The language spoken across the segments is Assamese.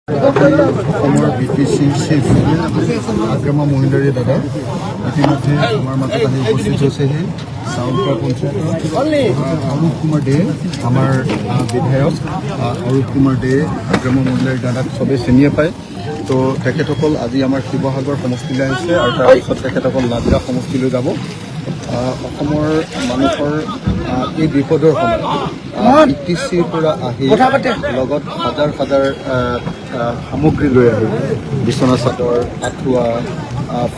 অসমৰ BTCৰ চিফ আগ্ৰামা মহিন্দাৰী দাদা ইতিমধ্যে আমাৰ মাজত আহি উপস্থিত হৈছেহি। চাউলপুৰ পঞ্চায়তৰ অৰূপ কুমাৰ দে, আমাৰ বিধায়ক অৰূপ কুমাৰ দে, আগ্ৰামা মহিন্দাৰী দাদাক চবেই চিনিয়ে পায়। তো তেখেতসকল আজি আমাৰ শিৱসাগৰ সমষ্টিলৈ আহিছে আৰু তাৰপিছত তেখেতসকল লাজৰা সমষ্টিলৈ যাব। অসমৰ মানুহৰ এই বিপদৰ সময়ত BTCৰ পৰা আহি লগত হাজাৰ হাজাৰ সামগ্ৰী লৈ আহি বিচনা চাদৰ, আঁঠুৱা,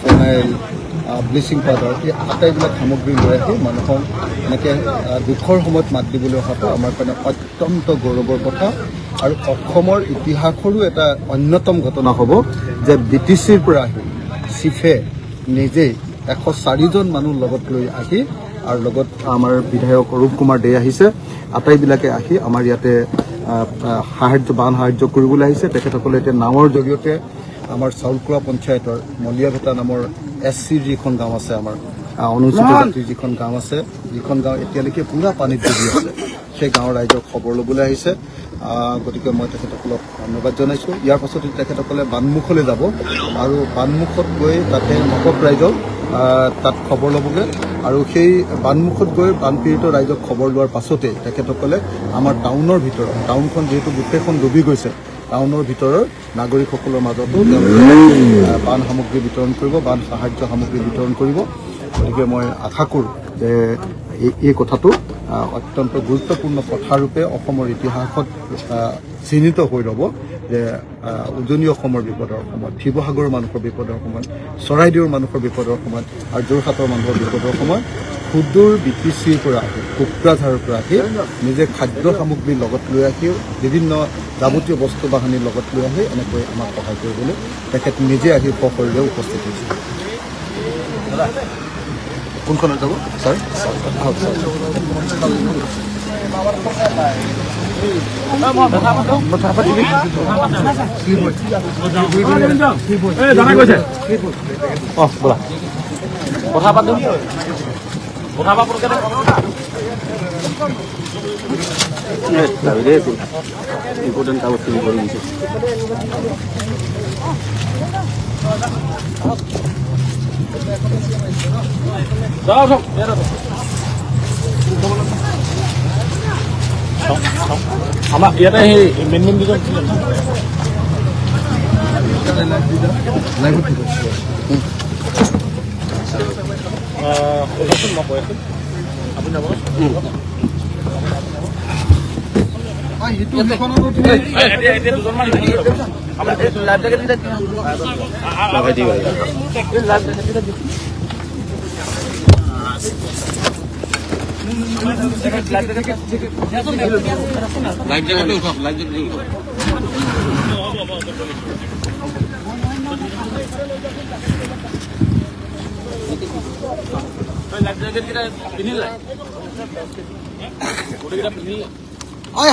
ফেনাইল, ব্লিচিং পাউডাৰ এই আটাইবিলাক সামগ্ৰী লৈ আহি মানুহক এনেকৈ দুখৰ সময়ত মাত দিবলৈ অহাটো আমাৰ কাৰণে অত্যন্ত গৌৰৱৰ কথা। আৰু অসমৰ ইতিহাসৰো এটা অন্যতম ঘটনা হ'ব যে BTCৰ পৰা আহি চিফে নিজেই 104জন মানুহ লগত লৈ আহি আৰু লগত আমাৰ বিধায়ক অৰূপ কুমাৰ দে আহিছে। আটাইবিলাকে আহি আমাৰ ইয়াতে বান সাহায্য কৰিবলৈ আহিছে। তেখেতসকলে এতিয়া নাৱৰ জৰিয়তে আমাৰ চাউলকুৰা পঞ্চায়তৰ মলিয়াভেটা নামৰ SC যিখন গাঁও আছে, আমাৰ অনুসূচিত জাতিৰ যিখন গাঁও আছে, যিখন গাঁও এতিয়ালৈকে পুৰা পানীত ডুবি আছে, সেই গাঁৱৰ ৰাইজক খবৰ ল'বলৈ আহিছে। গতিকে মই তেখেতসকলক ধন্যবাদ জনাইছোঁ। ইয়াৰ পাছতে তেখেতসকলে বানমুখলৈ যাব আৰু বানমুখত গৈ তাতে নকক ৰাইজক তাত খবৰ ল'বগৈ আৰু সেই বানমুখত গৈ বানপীড়িত ৰাইজক খবৰ লোৱাৰ পাছতেই তেখেতসকলে আমাৰ টাউনৰ ভিতৰত, টাউনখন যিহেতু গোটেইখন ডুবি গৈছে, টাউনৰ ভিতৰৰ নাগৰিকসকলৰ মাজতো তেওঁলোকে বান সামগ্ৰী বিতৰণ কৰিব, বান সাহায্য সামগ্ৰী বিতৰণ কৰিব। গতিকে মই আশা কৰোঁ যে এই কথাটো অত্যন্ত গুৰুত্বপূৰ্ণ কথাৰূপে অসমৰ ইতিহাসত চিহ্নিত হৈ ৰ'ব যে উজনি অসমৰ বিপদৰ সময়ত, শিৱসাগৰৰ মানুহৰ বিপদৰ সময়ত, চৰাইদেউৰ মানুহৰ বিপদৰ সময়ত আৰু যোৰহাটৰ মানুহৰ বিপদৰ সময়ত সুদূৰ BTCৰ পৰা আহি, কোকৰাঝাৰৰ পৰা আহি নিজে খাদ্য সামগ্ৰী লগত লৈ আহি, বিভিন্ন যাৱতীয় বস্তু বাহানিৰ লগত লৈ আহি এনেকৈ আমাক সহায় কৰিবলৈ তেখেত নিজে আহি সশৰীৰে উপস্থিত হৈছে। কোনখনত যাব ছাৰ? কথা পাতো ইম্পৰ্টেণ্ট কাগজখিনি কৰি দিছে। আমাৰ ইয়াতে সেই মেইন কেইজন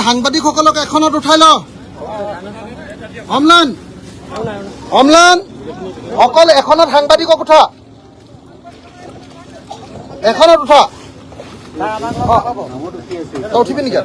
সাংবাদিকসকলক এখনত উঠাই ল। অমলান অকল এখনত সাংবাদিকক উঠা, এখনত উঠা। উঠিবি নেকি?